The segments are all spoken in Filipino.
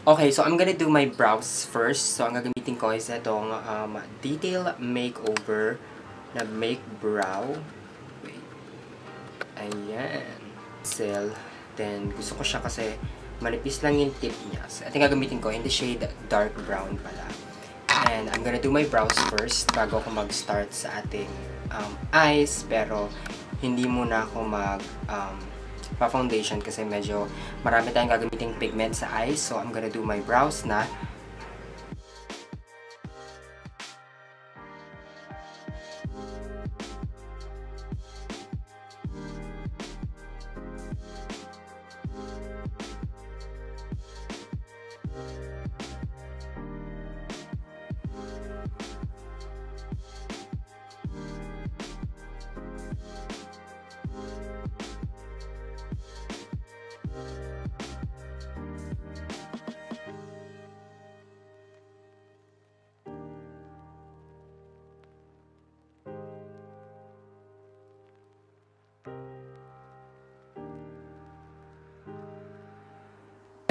Okay, so I'm gonna do my brows first. So, ang gagamitin ko is itong Detail Makeover na Makebrow. Wait. Ayan. Pencil. Then, gusto ko siya kasi manipis lang yung tip niya. So, ito yung gagamitin ko in the shade dark brown pala. And I'm gonna do my brows first bago ako mag-start sa ating eyes. Pero, hindi muna ako pa-foundation kasi medyo marami tayong gagamiting pigment sa eyes. So, I'm gonna do my brows na.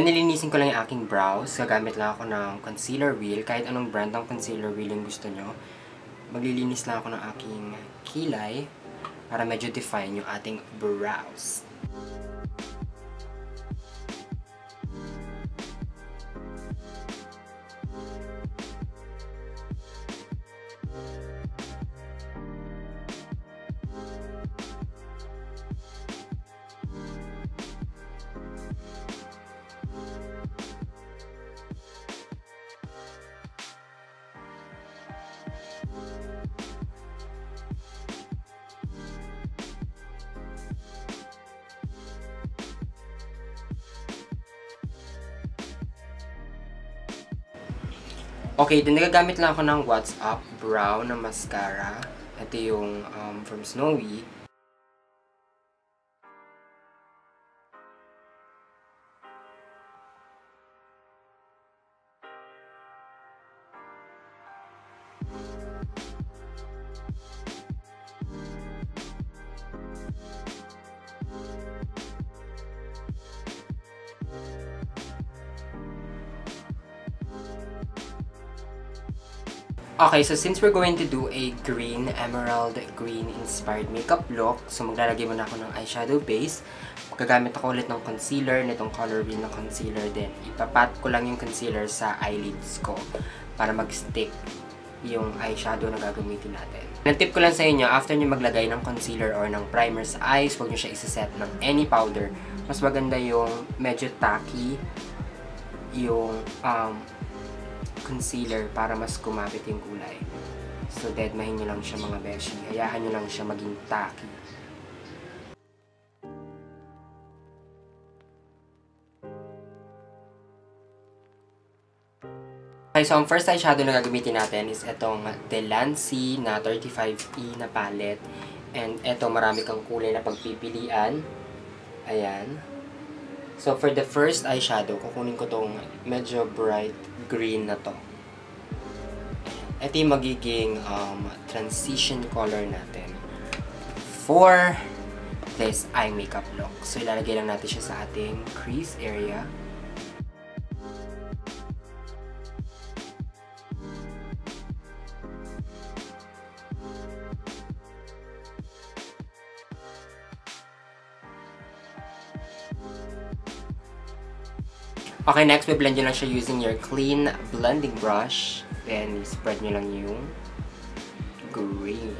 Nilinisin ko lang yung aking brows. Gagamit lang ako ng concealer wheel. Kahit anong brand ng concealer wheel yung gusto nyo. Maglilinis lang ako ng aking kilay para medyo define yung ating brows. Okay, then nagagamit lang ako ng What's Up Brow na mascara. Ito yung from Snoe. Okay, so since we're going to do a green, emerald green inspired makeup look, so maglalagay muna ako ng eyeshadow base. Gagamit ako ulit ng concealer, nitong color wheel na concealer, then ipapat ko lang yung concealer sa eyelids ko para mag-stick yung eyeshadow na gagamitin natin. Ang tip ko lang sa inyo, after nyo maglagay ng concealer or ng primer sa eyes, huwag nyo siya isa-set ng any powder. Mas maganda yung medyo tacky yung concealer para mas kumapit yung kulay. So, deadmahin nyo lang siya mga beshi. Hayaan nyo lang siya maging tacky. Okay, so ang first eyeshadow na gagamitin natin is itong Delanci na 35E na palette. And ito, marami kang kulay na pagpipilian. Ayan. So, for the first eyeshadow, kukunin ko tong medyo bright green na to. Ito yung magiging transition color natin for this eye makeup look. So, ilalagay lang natin siya sa ating crease area. Okay, next, we-blend nyo lang siya using your clean blending brush. Then, spread nyo lang yung green.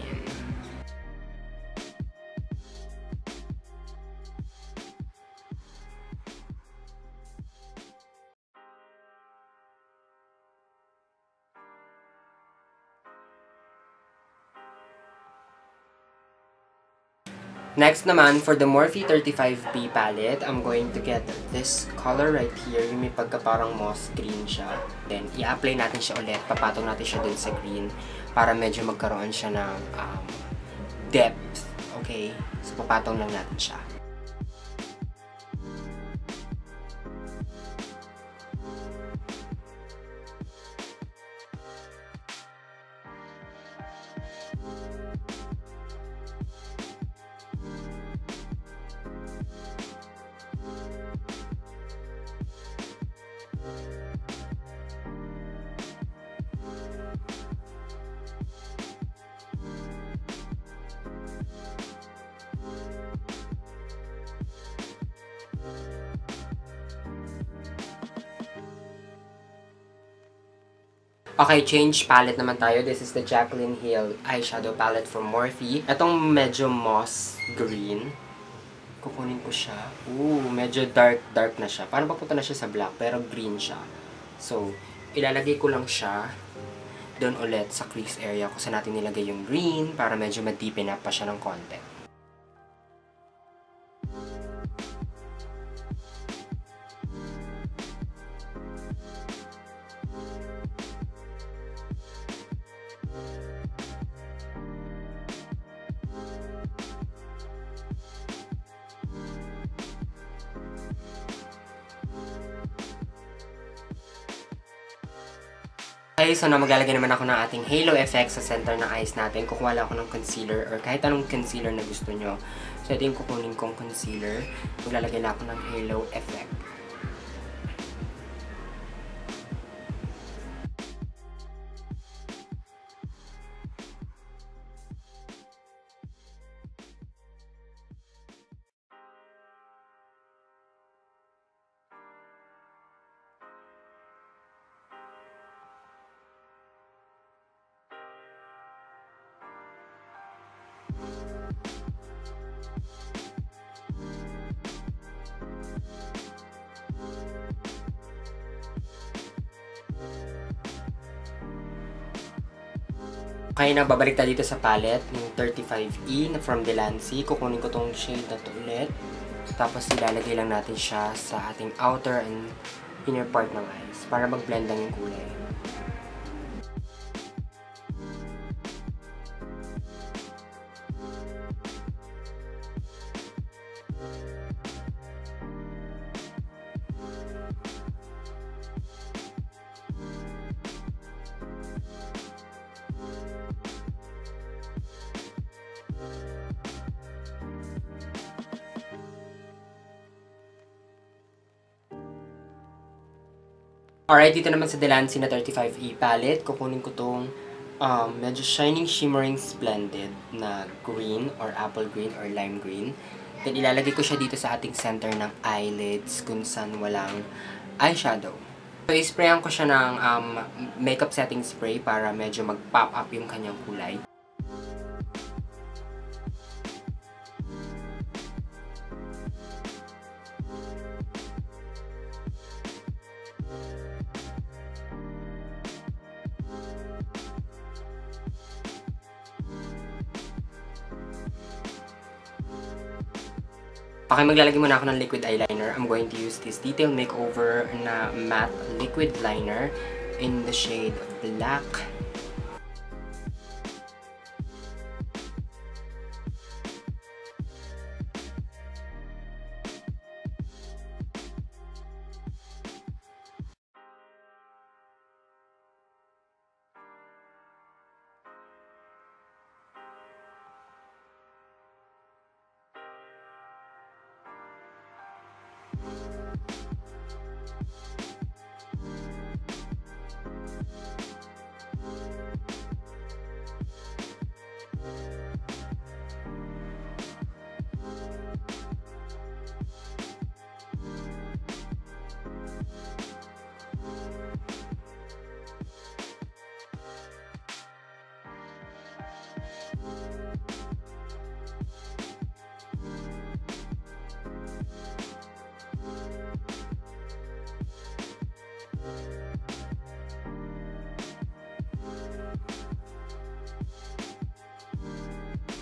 Next naman, for the Morphe 35B palette, I'm going to get this color right here. Yung may pagka parang moss green siya. Then, i-apply natin siya ulit. Papatong natin siya dun sa green para medyo magkaroon siya ng depth. Okay? So, papatong lang natin siya. Okay, change palette naman tayo. This is the Jaclyn Hill eyeshadow palette from Morphe. Itong medyo moss green. Kukunin ko siya. Ooh, medyo dark na siya. Parang papunta na siya sa black, pero green siya. So, ilalagay ko lang siya doon ulit sa crease area kung saan natin nilagay yung green para medyo ma-deepen up pa siya ng konti. Okay, so maglalagay naman ako ng ating halo effect sa center ng eyes natin. Kukuha lang ako ng concealer or kahit anong concealer na gusto nyo. So, ito yung kukunin kong concealer. Maglalagay lang ako ng halo effect. Okay, na babalik tayo dito sa palette yung 35E from Delanci. Kukunin ko tong shade na to ulit. Tapos ilalagay lang natin siya sa ating outer and inner part ng eyes para mag-blend lang yung kulay. Alright, dito naman sa Delanci na 35E palette, kukunin ko tong medyo shining, shimmering, splendid na green or apple green or lime green. Then ilalagay ko siya dito sa ating center ng eyelids kung saan walang eyeshadow. So, isprayan ko siya ng makeup setting spray para medyo mag-pop up yung kanyang kulay. Okay, maglalagay muna ako ng liquid eyeliner. I'm going to use this DetailMakeover na matte liquid liner in the shade black.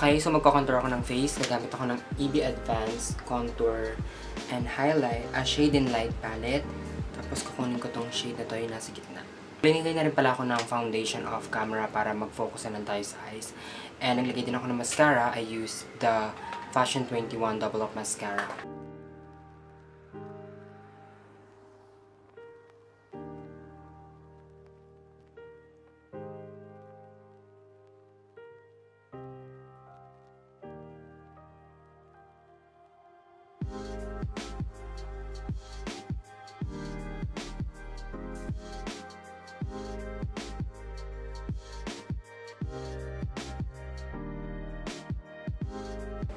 Okay, so magko-contour ako ng face. Nagamit ako ng EB Advanced Contour and Highlight, Shade and Light palette. Tapos kukunin ko tong shade na to, yung nasa gitna. Linigay na rin pala ako ng foundation off camera para mag-focus na lang tayo sa eyes. And naglagay din ako ng mascara. I used the Fashion 21 Double Up Mascara.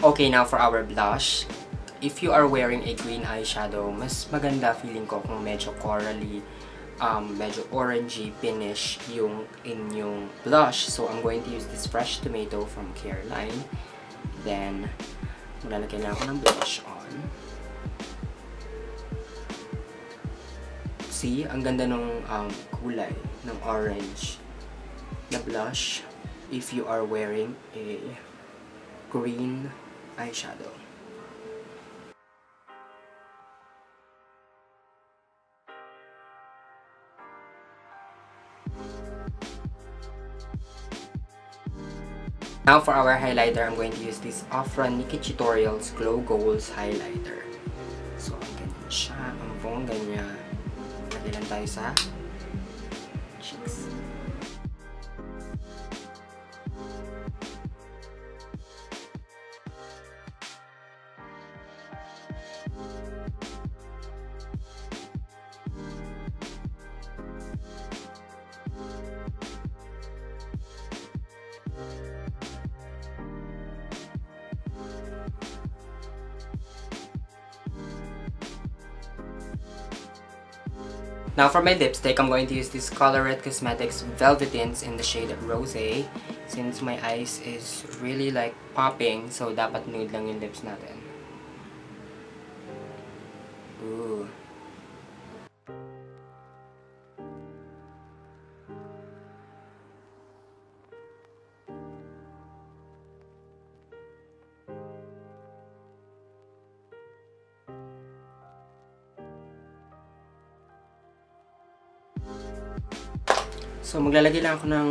Okay, now for our blush. If you are wearing a green eyeshadow, mas maganda feeling ko kung medyo corally medyo orangey finish yung inyong blush. So, I'm going to use this Fresh Tomato from Careline. Then, maglalagay lang ako ng blush on. See? Ang ganda ng kulay ng orange na blush if you are wearing a green eyeshadow. Now for our highlighter, I'm going to use this Ofra Nikkie Tutorials Glow Goals Highlighter. So, ang ganyan siya. Ang bongga niya. Lagay lang tayo sa cheeks. Now for my lipstick, I'm going to use this Colourette Cosmetics Velvetint in the shade Rose. Since my eyes is really like popping, so dapat nude lang yung lips natin. Ooh. So, maglalagay lang ako ng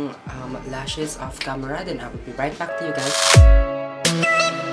lashes off camera, then I will be right back to you guys.